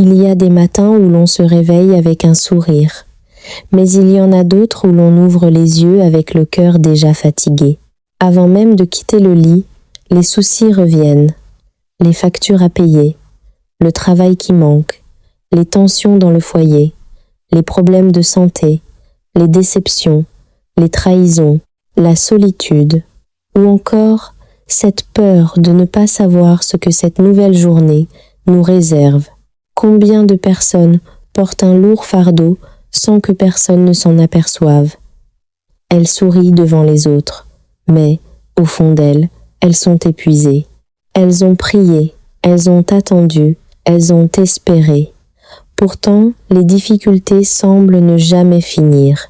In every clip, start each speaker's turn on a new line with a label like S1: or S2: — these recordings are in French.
S1: Il y a des matins où l'on se réveille avec un sourire, mais il y en a d'autres où l'on ouvre les yeux avec le cœur déjà fatigué. Avant même de quitter le lit, les soucis reviennent, les factures à payer, le travail qui manque, les tensions dans le foyer, les problèmes de santé, les déceptions, les trahisons, la solitude, ou encore cette peur de ne pas savoir ce que cette nouvelle journée nous réserve. Combien de personnes portent un lourd fardeau sans que personne ne s'en aperçoive? Elles sourient devant les autres, mais, au fond d'elles, elles sont épuisées. Elles ont prié, elles ont attendu, elles ont espéré. Pourtant, les difficultés semblent ne jamais finir.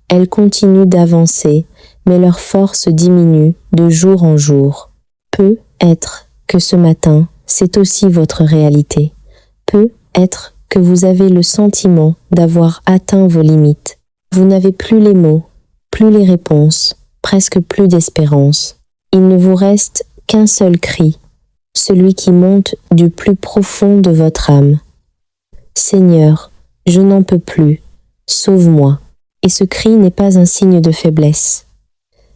S1: Elles continuent d'avancer, mais leur force diminue de jour en jour. Peut être que ce matin, c'est aussi votre réalité. Peut être que vous avez le sentiment d'avoir atteint vos limites. Vous n'avez plus les mots, plus les réponses, presque plus d'espérance. Il ne vous reste qu'un seul cri, celui qui monte du plus profond de votre âme. Seigneur, je n'en peux plus, sauve-moi. Et ce cri n'est pas un signe de faiblesse.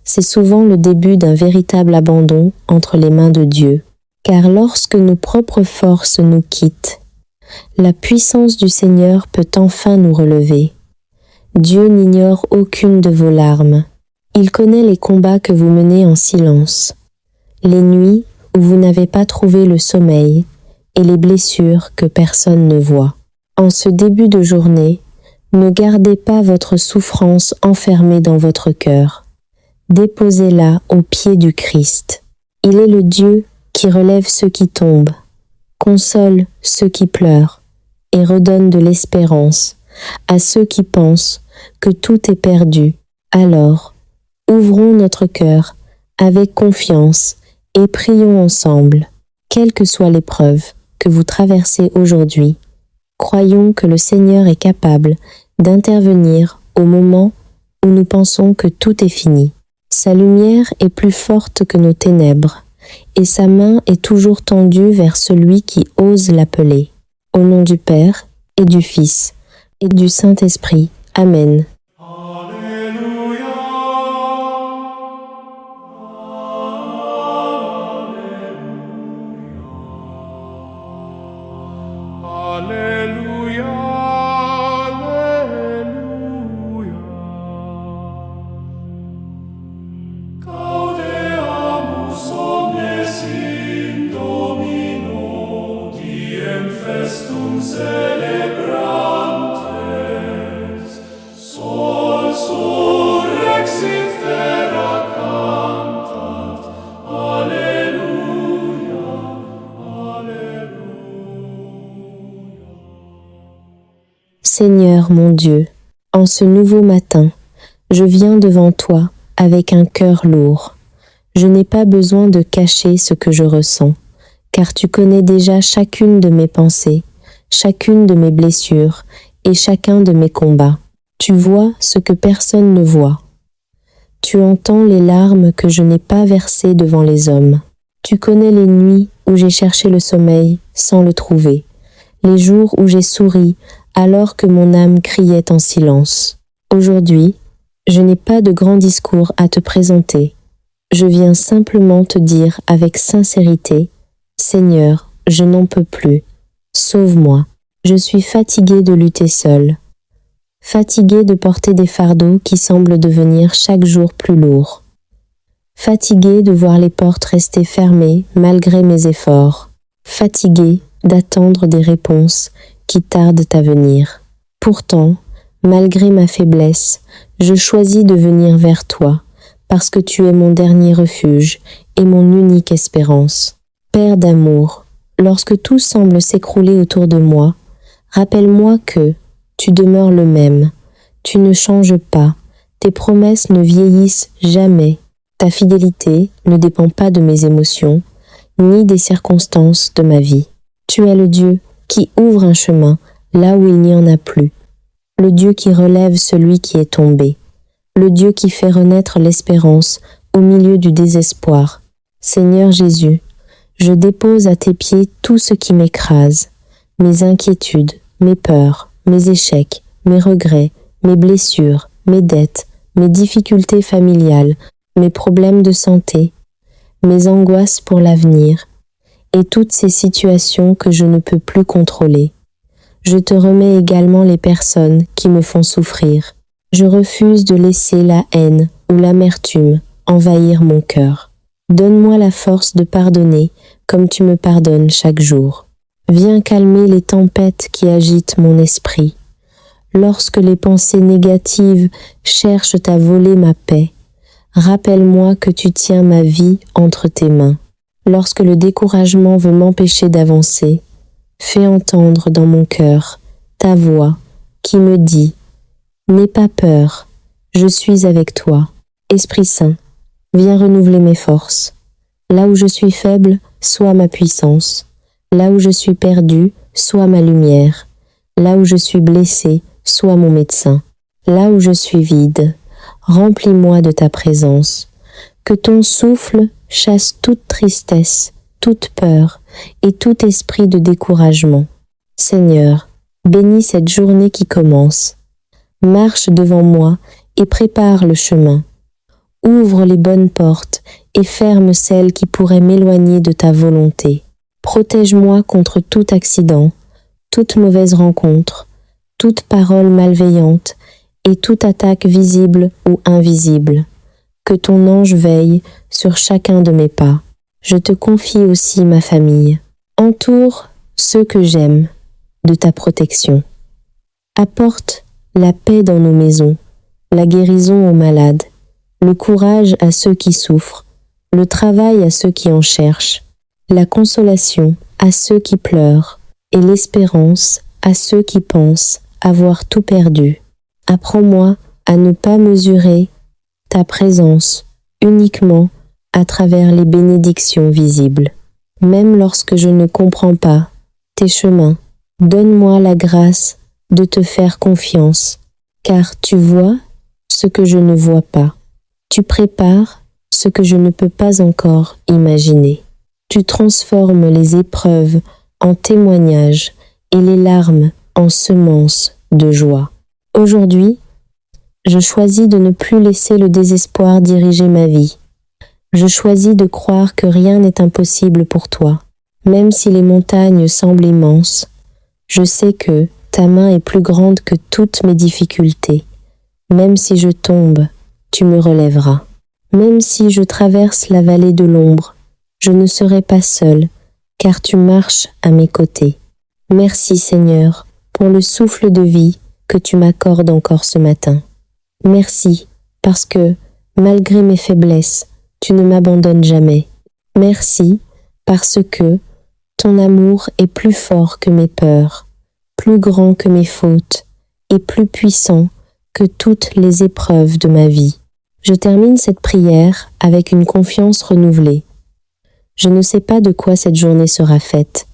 S1: C'est souvent le début d'un véritable abandon entre les mains de Dieu. Car lorsque nos propres forces nous quittent, la puissance du Seigneur peut enfin nous relever. Dieu n'ignore aucune de vos larmes. Il connaît les combats que vous menez en silence, les nuits où vous n'avez pas trouvé le sommeil et les blessures que personne ne voit. En ce début de journée, ne gardez pas votre souffrance enfermée dans votre cœur. Déposez-la aux pieds du Christ. Il est le Dieu qui relève ceux qui tombent, console ceux qui pleurent et redonne de l'espérance à ceux qui pensent que tout est perdu. Alors, ouvrons notre cœur avec confiance et prions ensemble. Quelle que soit l'épreuve que vous traversez aujourd'hui, croyons que le Seigneur est capable d'intervenir au moment où nous pensons que tout est fini. Sa lumière est plus forte que nos ténèbres, et sa main est toujours tendue vers celui qui ose l'appeler. Au nom du Père, et du Fils, et du Saint-Esprit. Amen. Seigneur mon Dieu, en ce nouveau matin, je viens devant toi avec un cœur lourd. Je n'ai pas besoin de cacher ce que je ressens, car tu connais déjà chacune de mes pensées, chacune de mes blessures et chacun de mes combats. Tu vois ce que personne ne voit. Tu entends les larmes que je n'ai pas versées devant les hommes. Tu connais les nuits où j'ai cherché le sommeil sans le trouver, les jours où j'ai souri alors que mon âme criait en silence. Aujourd'hui, je n'ai pas de grand discours à te présenter. Je viens simplement te dire avec sincérité, Seigneur, je n'en peux plus. Sauve-moi. Je suis fatiguée de lutter seule. Fatiguée de porter des fardeaux qui semblent devenir chaque jour plus lourds. Fatiguée de voir les portes rester fermées malgré mes efforts. Fatiguée d'attendre des réponses qui tardent à venir. Pourtant, malgré ma faiblesse, je choisis de venir vers toi, parce que tu es mon dernier refuge et mon unique espérance. Père d'amour, lorsque tout semble s'écrouler autour de moi, rappelle-moi que tu demeures le même, tu ne changes pas, tes promesses ne vieillissent jamais, ta fidélité ne dépend pas de mes émotions, ni des circonstances de ma vie. Tu es le Dieu qui ouvre un chemin là où il n'y en a plus, le Dieu qui relève celui qui est tombé, le Dieu qui fait renaître l'espérance au milieu du désespoir. Seigneur Jésus, je dépose à tes pieds tout ce qui m'écrase. mes inquiétudes, mes peurs, mes échecs, mes regrets, mes blessures, mes dettes, mes difficultés familiales, mes problèmes de santé, mes angoisses pour l'avenir, et toutes ces situations que je ne peux plus contrôler. Je te remets également les personnes qui me font souffrir. Je refuse de laisser la haine ou l'amertume envahir mon cœur. Donne-moi la force de pardonner comme tu me pardonnes chaque jour. Viens calmer les tempêtes qui agitent mon esprit. Lorsque les pensées négatives cherchent à voler ma paix, rappelle-moi que tu tiens ma vie entre tes mains. Lorsque le découragement veut m'empêcher d'avancer, fais entendre dans mon cœur ta voix qui me dit « N'aie pas peur, je suis avec toi. Esprit Saint, viens renouveler mes forces. Là où je suis faible, sois ma puissance. Là où je suis perdu, sois ma lumière. Là où je suis blessé, sois mon médecin. Là où je suis vide, remplis-moi de ta présence. Que ton souffle chasse toute tristesse, toute peur et tout esprit de découragement. Seigneur, bénis cette journée qui commence. Marche devant moi et prépare le chemin. Ouvre les bonnes portes et ferme celles qui pourraient m'éloigner de ta volonté. Protège-moi contre tout accident, toute mauvaise rencontre, toute parole malveillante et toute attaque visible ou invisible. Que ton ange veille sur chacun de mes pas. Je te confie aussi ma famille. Entoure ceux que j'aime de ta protection. Apporte la paix dans nos maisons, la guérison aux malades, le courage à ceux qui souffrent, le travail à ceux qui en cherchent, la consolation à ceux qui pleurent et l'espérance à ceux qui pensent avoir tout perdu. Apprends-moi à ne pas mesurer ta présence uniquement à travers les bénédictions visibles. Même lorsque je ne comprends pas tes chemins, donne-moi la grâce de te faire confiance, car tu vois ce que je ne vois pas. Tu prépares ce que je ne peux pas encore imaginer. Tu transformes les épreuves en témoignages et les larmes en semences de joie. Aujourd'hui, je choisis de ne plus laisser le désespoir diriger ma vie. Je choisis de croire que rien n'est impossible pour toi. Même si les montagnes semblent immenses, je sais que ta main est plus grande que toutes mes difficultés. Même si je tombe, tu me relèveras. Même si je traverse la vallée de l'ombre, je ne serai pas seule, car tu marches à mes côtés. Merci Seigneur pour le souffle de vie que tu m'accordes encore ce matin. Merci parce que, malgré mes faiblesses, tu ne m'abandonnes jamais. Merci parce que ton amour est plus fort que mes peurs, plus grand que mes fautes et plus puissant que toutes les épreuves de ma vie. Je termine cette prière avec une confiance renouvelée. Je ne sais pas de quoi cette journée sera faite,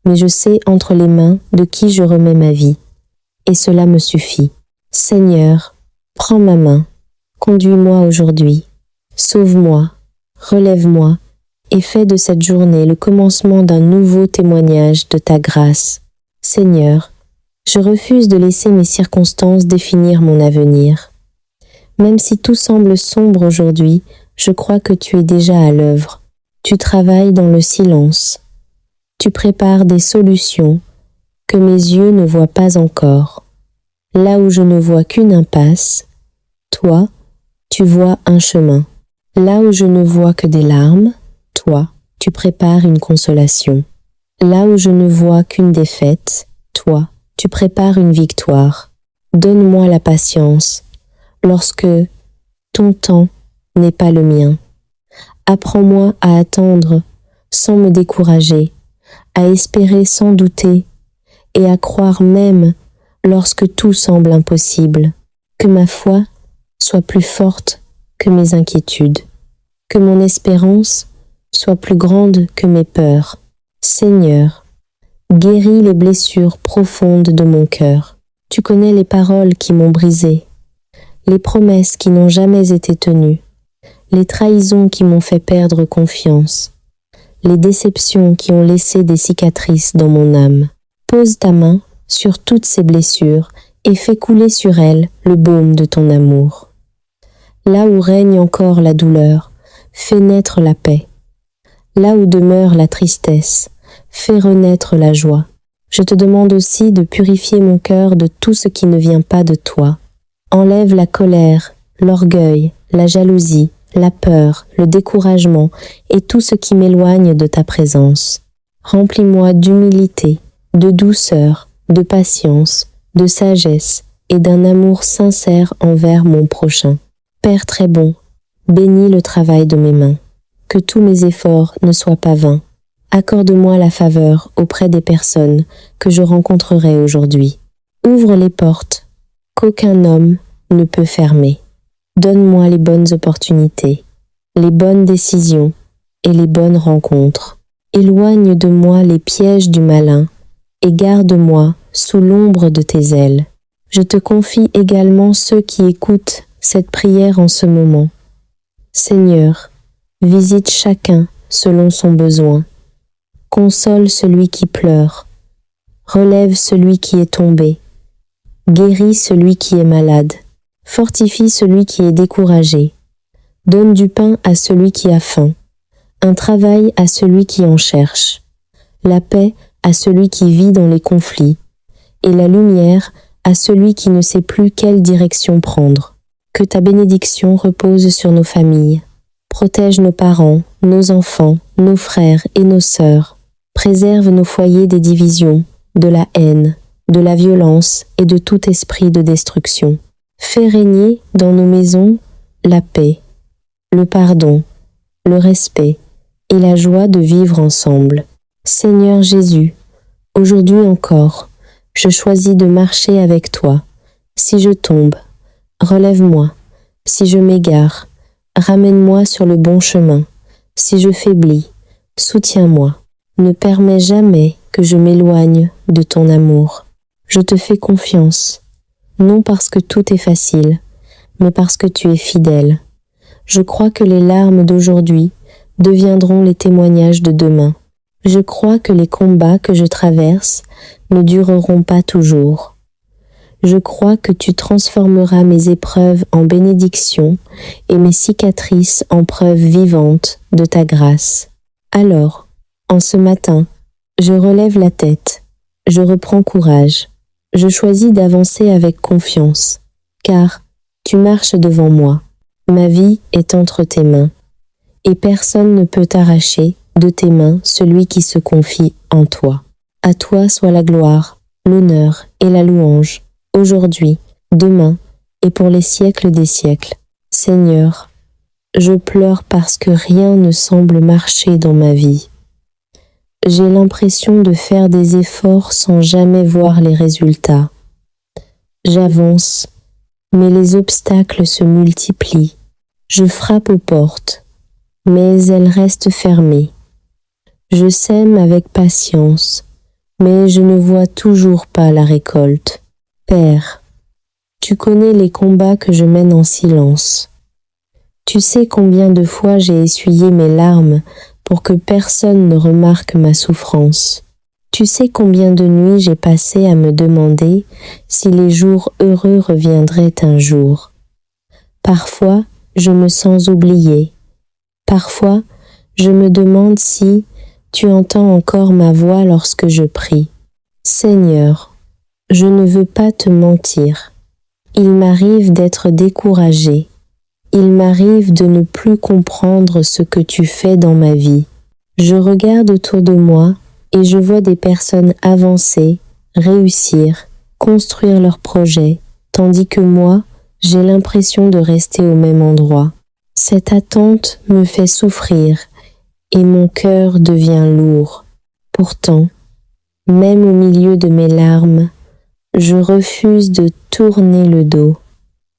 S1: mais je sais entre les mains de qui je remets ma vie. Et cela me suffit. Seigneur, prends ma main, conduis-moi aujourd'hui, sauve-moi, relève-moi et fais de cette journée le commencement d'un nouveau témoignage de ta grâce. Seigneur, je refuse de laisser mes circonstances définir mon avenir. Même si tout semble sombre aujourd'hui, je crois que tu es déjà à l'œuvre. Tu travailles dans le silence. Tu prépares des solutions que mes yeux ne voient pas encore. Là où je ne vois qu'une impasse, toi, tu vois un chemin. Là où je ne vois que des larmes, toi, tu prépares une consolation. Là où je ne vois qu'une défaite, toi, tu prépares une victoire. Donne-moi la patience lorsque ton temps n'est pas le mien. Apprends-moi à attendre sans me décourager, à espérer sans douter et à croire même lorsque tout semble impossible. Que ma foi soit plus forte que mes inquiétudes, que mon espérance soit plus grande que mes peurs. Seigneur, guéris les blessures profondes de mon cœur. Tu connais les paroles qui m'ont brisé, les promesses qui n'ont jamais été tenues, les trahisons qui m'ont fait perdre confiance, les déceptions qui ont laissé des cicatrices dans mon âme. Pose ta main sur toutes ces blessures et fais couler sur elles le baume de ton amour. Là où règne encore la douleur, fais naître la paix. Là où demeure la tristesse, fais renaître la joie. Je te demande aussi de purifier mon cœur de tout ce qui ne vient pas de toi. Enlève la colère, l'orgueil, la jalousie, la peur, le découragement et tout ce qui m'éloigne de ta présence. Remplis-moi d'humilité, de douceur, de patience, de sagesse et d'un amour sincère envers mon prochain. Père très bon, bénis le travail de mes mains. Que tous mes efforts ne soient pas vains. Accorde-moi la faveur auprès des personnes que je rencontrerai aujourd'hui. Ouvre les portes qu'aucun homme ne peut fermer. Donne-moi les bonnes opportunités, les bonnes décisions et les bonnes rencontres. Éloigne de moi les pièges du malin et garde-moi sous l'ombre de tes ailes. Je te confie également ceux qui écoutent cette prière en ce moment. Seigneur, visite chacun selon son besoin. Console celui qui pleure. Relève celui qui est tombé. Guéris celui qui est malade. Fortifie celui qui est découragé. Donne du pain à celui qui a faim. Un travail à celui qui en cherche. La paix à celui qui vit dans les conflits. Et la lumière à celui qui ne sait plus quelle direction prendre. Que ta bénédiction repose sur nos familles. Protège nos parents, nos enfants, nos frères et nos sœurs. Préserve nos foyers des divisions, de la haine, de la violence et de tout esprit de destruction. Fais régner dans nos maisons la paix, le pardon, le respect et la joie de vivre ensemble. Seigneur Jésus, aujourd'hui encore, je choisis de marcher avec toi. Si je tombe, relève-moi. Si je m'égare, ramène-moi sur le bon chemin. Si je faiblis, soutiens-moi. Ne permets jamais que je m'éloigne de ton amour. Je te fais confiance, non parce que tout est facile, mais parce que tu es fidèle. Je crois que les larmes d'aujourd'hui deviendront les témoignages de demain. Je crois que les combats que je traverse ne dureront pas toujours. Je crois que tu transformeras mes épreuves en bénédictions et mes cicatrices en preuves vivantes de ta grâce. Alors, en ce matin, je relève la tête, je reprends courage, je choisis d'avancer avec confiance, car tu marches devant moi, ma vie est entre tes mains, et personne ne peut arracher de tes mains celui qui se confie en toi. À toi soit la gloire, l'honneur et la louange, aujourd'hui, demain et pour les siècles des siècles. Seigneur, je pleure parce que rien ne semble marcher dans ma vie. J'ai l'impression de faire des efforts sans jamais voir les résultats. J'avance, mais les obstacles se multiplient. Je frappe aux portes, mais elles restent fermées. Je sème avec patience, mais je ne vois toujours pas la récolte. Père, tu connais les combats que je mène en silence. Tu sais combien de fois j'ai essuyé mes larmes pour que personne ne remarque ma souffrance. Tu sais combien de nuits j'ai passé à me demander si les jours heureux reviendraient un jour. Parfois, je me sens oubliée. Parfois, je me demande si tu entends encore ma voix lorsque je prie. Seigneur, je ne veux pas te mentir. Il m'arrive d'être découragée. Il m'arrive de ne plus comprendre ce que tu fais dans ma vie. Je regarde autour de moi et je vois des personnes avancer, réussir, construire leurs projets, tandis que moi, j'ai l'impression de rester au même endroit. Cette attente me fait souffrir et mon cœur devient lourd. Pourtant, même au milieu de mes larmes, je refuse de tourner le dos.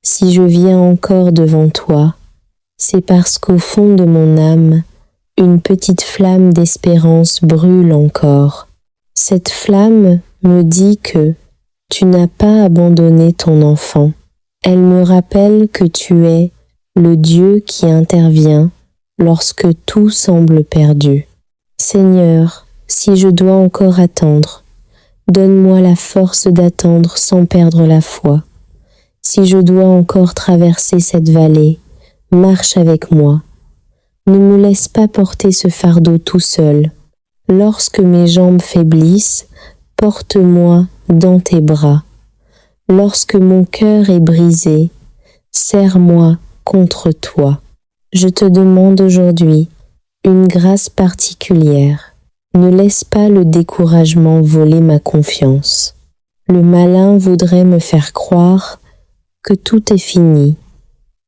S1: Si je viens encore devant toi, c'est parce qu'au fond de mon âme, une petite flamme d'espérance brûle encore. Cette flamme me dit que tu n'as pas abandonné ton enfant. Elle me rappelle que tu es le Dieu qui intervient lorsque tout semble perdu. Seigneur, si je dois encore attendre, Donne-moi la force d'attendre sans perdre la foi. Si je dois encore traverser cette vallée, marche avec moi. Ne me laisse pas porter ce fardeau tout seul. Lorsque mes jambes faiblissent, porte-moi dans tes bras. Lorsque mon cœur est brisé, serre-moi contre toi. Je te demande aujourd'hui une grâce particulière. Ne laisse pas le découragement voler ma confiance. Le malin voudrait me faire croire que tout est fini,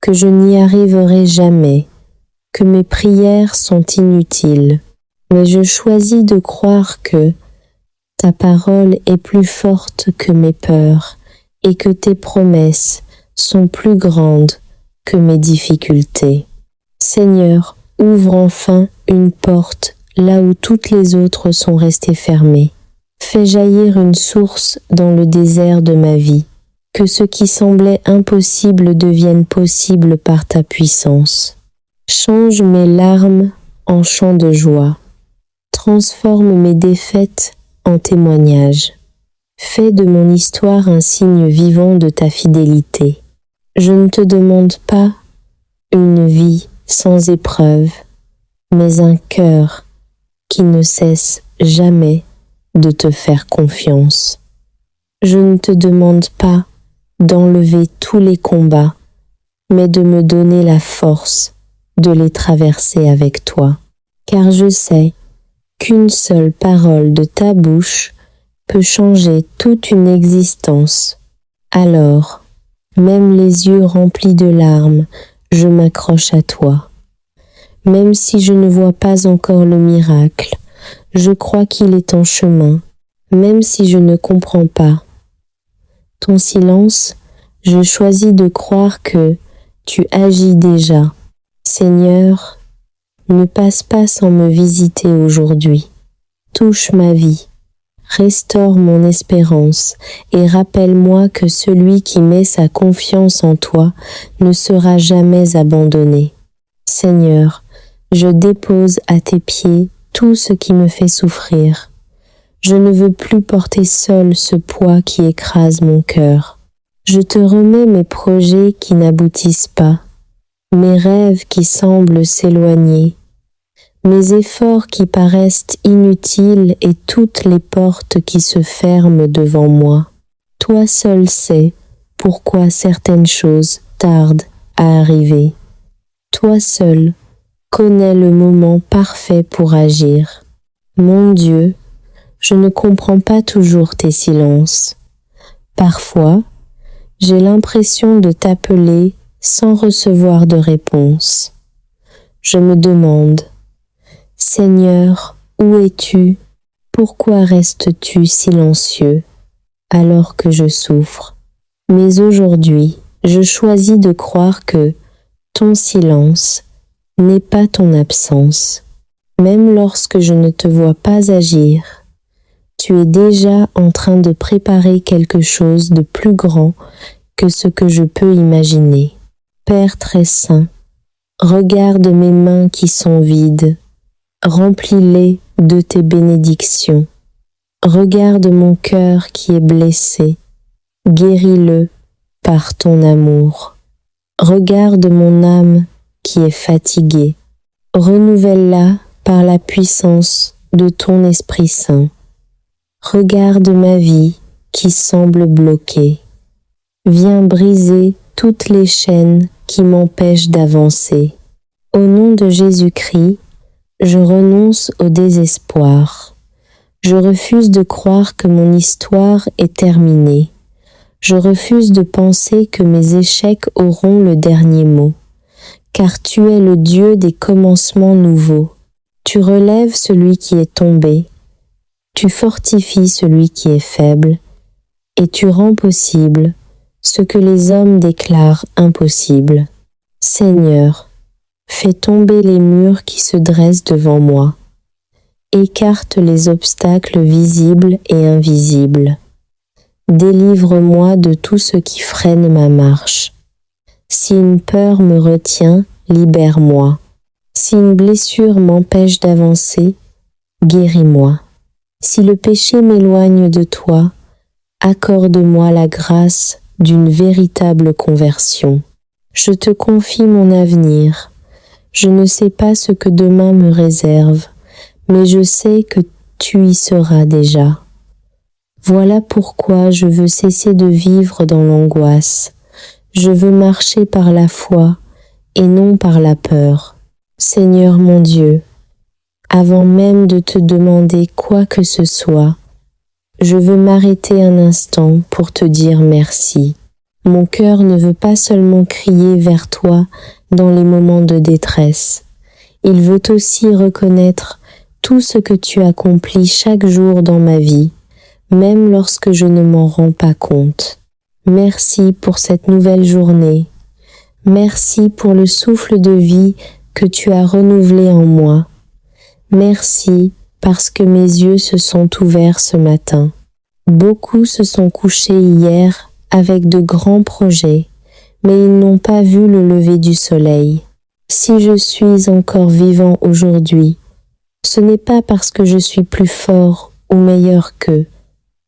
S1: que je n'y arriverai jamais, que mes prières sont inutiles. Mais je choisis de croire que ta parole est plus forte que mes peurs et que tes promesses sont plus grandes que mes difficultés. Seigneur, ouvre enfin une porte là où toutes les autres sont restées fermées. Fais jaillir une source dans le désert de ma vie, que ce qui semblait impossible devienne possible par ta puissance. Change mes larmes en chants de joie. Transforme mes défaites en témoignages. Fais de mon histoire un signe vivant de ta fidélité. Je ne te demande pas une vie sans épreuve, mais un cœur qui ne cesse jamais de te faire confiance. Je ne te demande pas d'enlever tous les combats, mais de me donner la force de les traverser avec toi, car je sais qu'une seule parole de ta bouche peut changer toute une existence. Alors, même les yeux remplis de larmes, je m'accroche à toi. Même si je ne vois pas encore le miracle, je crois qu'il est en chemin, même si je ne comprends pas. Ton silence, je choisis de croire que tu agis déjà. Seigneur, ne passe pas sans me visiter aujourd'hui. Touche ma vie, restaure mon espérance et rappelle-moi que celui qui met sa confiance en toi ne sera jamais abandonné. Seigneur, je dépose à tes pieds tout ce qui me fait souffrir. Je ne veux plus porter seul ce poids qui écrase mon cœur. Je te remets mes projets qui n'aboutissent pas, mes rêves qui semblent s'éloigner, mes efforts qui paraissent inutiles et toutes les portes qui se ferment devant moi. Toi seul sais pourquoi certaines choses tardent à arriver. Toi seul connais le moment parfait pour agir. Mon Dieu, je ne comprends pas toujours tes silences. Parfois, j'ai l'impression de t'appeler sans recevoir de réponse. Je me demande, Seigneur, où es-tu? Pourquoi restes-tu silencieux alors que je souffre? Mais aujourd'hui, je choisis de croire que ton silence n'est pas ton absence. Même lorsque je ne te vois pas agir, tu es déjà en train de préparer quelque chose de plus grand que ce que je peux imaginer. Père très saint, regarde mes mains qui sont vides, remplis-les de tes bénédictions. Regarde mon cœur qui est blessé, guéris-le par ton amour. Regarde mon âme qui est fatiguée, renouvelle-la par la puissance de ton Esprit Saint. Regarde ma vie qui semble bloquée. Viens briser toutes les chaînes qui m'empêchent d'avancer. Au nom de Jésus-Christ, je renonce au désespoir. Je refuse de croire que mon histoire est terminée. Je refuse de penser que mes échecs auront le dernier mot, car tu es le Dieu des commencements nouveaux. Tu relèves celui qui est tombé, tu fortifies celui qui est faible, et tu rends possible ce que les hommes déclarent impossible. Seigneur, fais tomber les murs qui se dressent devant moi. Écarte les obstacles visibles et invisibles. Délivre-moi de tout ce qui freine ma marche. Si une peur me retient, libère-moi. Si une blessure m'empêche d'avancer, guéris-moi. Si le péché m'éloigne de toi, accorde-moi la grâce d'une véritable conversion. Je te confie mon avenir. Je ne sais pas ce que demain me réserve, mais je sais que tu y seras déjà. Voilà pourquoi je veux cesser de vivre dans l'angoisse. Je veux marcher par la foi et non par la peur. Seigneur mon Dieu, avant même de te demander quoi que ce soit, je veux m'arrêter un instant pour te dire merci. Mon cœur ne veut pas seulement crier vers toi dans les moments de détresse. Il veut aussi reconnaître tout ce que tu accomplis chaque jour dans ma vie, même lorsque je ne m'en rends pas compte. Merci pour cette nouvelle journée. Merci pour le souffle de vie que tu as renouvelé en moi. Merci parce que mes yeux se sont ouverts ce matin. Beaucoup se sont couchés hier avec de grands projets, mais ils n'ont pas vu le lever du soleil. Si je suis encore vivant aujourd'hui, ce n'est pas parce que je suis plus fort ou meilleur qu'eux,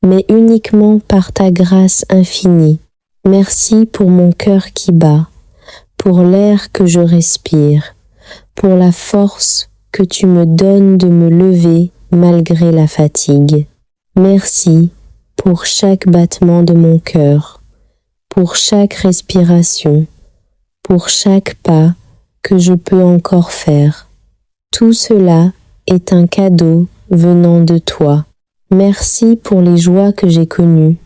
S1: mais uniquement par ta grâce infinie. Merci pour mon cœur qui bat, pour l'air que je respire, pour la force que tu me donnes de me lever malgré la fatigue. Merci pour chaque battement de mon cœur, pour chaque respiration, pour chaque pas que je peux encore faire. Tout cela est un cadeau venant de toi. Merci pour les joies que j'ai connues,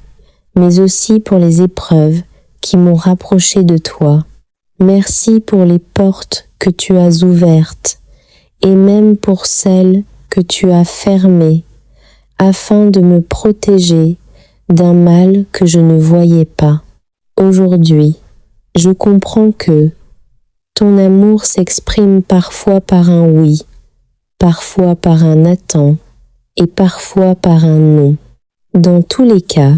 S1: mais aussi pour les épreuves qui m'ont rapproché de toi. Merci pour les portes que tu as ouvertes et même pour celles que tu as fermées afin de me protéger d'un mal que je ne voyais pas. Aujourd'hui, je comprends que ton amour s'exprime parfois par un oui, parfois par un attends et parfois par un non. Dans tous les cas,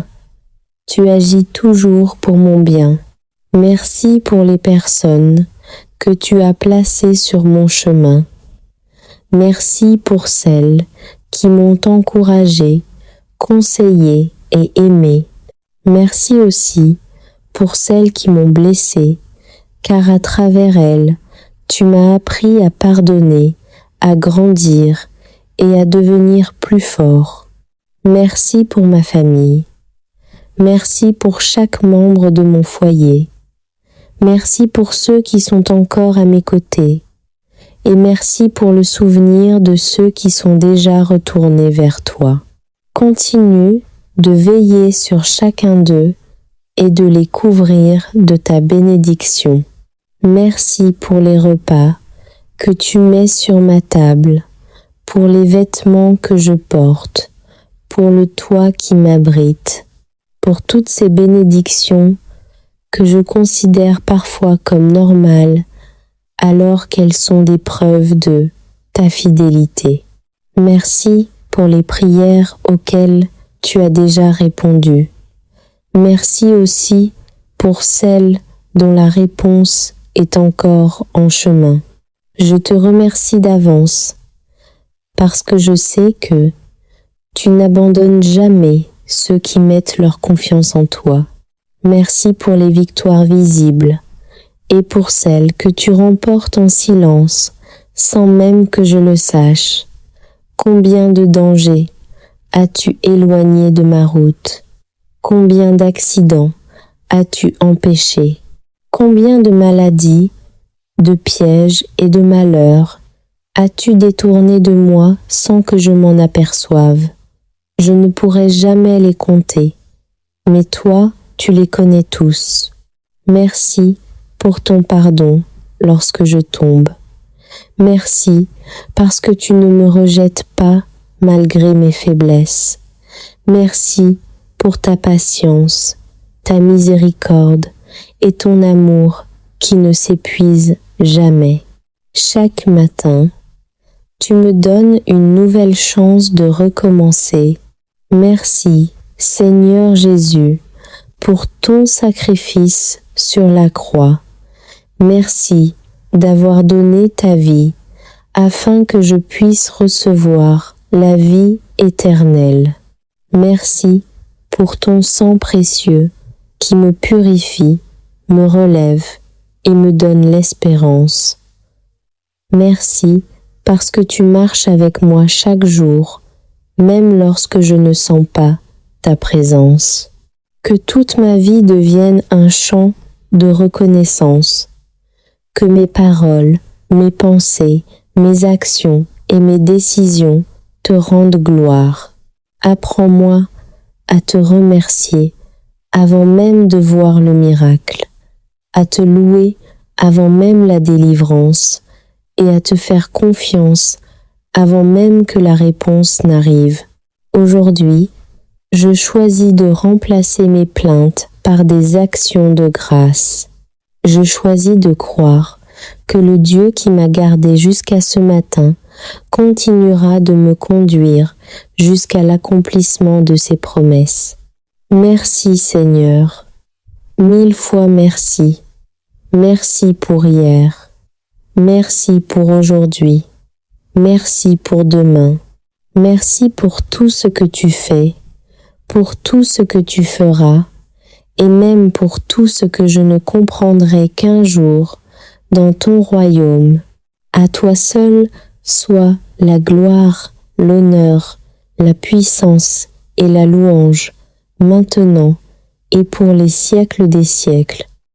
S1: tu agis toujours pour mon bien. Merci pour les personnes que tu as placées sur mon chemin. Merci pour celles qui m'ont encouragé, conseillé et aimé. Merci aussi pour celles qui m'ont blessé, car à travers elles, tu m'as appris à pardonner, à grandir et à devenir plus fort. Merci pour ma famille. Merci pour chaque membre de mon foyer. Merci pour ceux qui sont encore à mes côtés. Et merci pour le souvenir de ceux qui sont déjà retournés vers toi. Continue de veiller sur chacun d'eux et de les couvrir de ta bénédiction. Merci pour les repas que tu mets sur ma table, pour les vêtements que je porte, pour le toit qui m'abrite, pour toutes ces bénédictions que je considère parfois comme normales alors qu'elles sont des preuves de ta fidélité. Merci pour les prières auxquelles tu as déjà répondu. Merci aussi pour celles dont la réponse est encore en chemin. Je te remercie d'avance parce que je sais que tu n'abandonnes jamais ceux qui mettent leur confiance en toi. Merci pour les victoires visibles et pour celles que tu remportes en silence sans même que je le sache. Combien de dangers as-tu éloigné de ma route? Combien d'accidents as-tu empêché? Combien de maladies, de pièges et de malheurs as-tu détourné de moi sans que je m'en aperçoive? Je ne pourrai jamais les compter, mais toi, tu les connais tous. Merci pour ton pardon lorsque je tombe. Merci parce que tu ne me rejettes pas malgré mes faiblesses. Merci pour ta patience, ta miséricorde et ton amour qui ne s'épuise jamais. Chaque matin, tu me donnes une nouvelle chance de recommencer. Merci, Seigneur Jésus, pour ton sacrifice sur la croix. Merci d'avoir donné ta vie afin que je puisse recevoir la vie éternel. Merci pour ton sang précieux qui me purifie, me relève et me donne l'espérance. Merci parce que tu marches avec moi chaque jour, même lorsque je ne sens pas ta présence. Que toute ma vie devienne un chant de reconnaissance. Que mes paroles, mes pensées, mes actions et mes décisions te rendent gloire. Apprends-moi à te remercier avant même de voir le miracle, à te louer avant même la délivrance et à te faire confiance avant même que la réponse n'arrive. Aujourd'hui, je choisis de remplacer mes plaintes par des actions de grâce. Je choisis de croire que le Dieu qui m'a gardé jusqu'à ce matin continuera de me conduire jusqu'à l'accomplissement de ses promesses. Merci Seigneur, 1000 fois merci. Merci pour hier. Merci pour aujourd'hui. Merci pour demain. Merci pour tout ce que tu fais, pour tout ce que tu feras, et même pour tout ce que je ne comprendrai qu'un jour dans ton royaume. À toi seul soit la gloire, l'honneur, la puissance et la louange, maintenant et pour les siècles des siècles.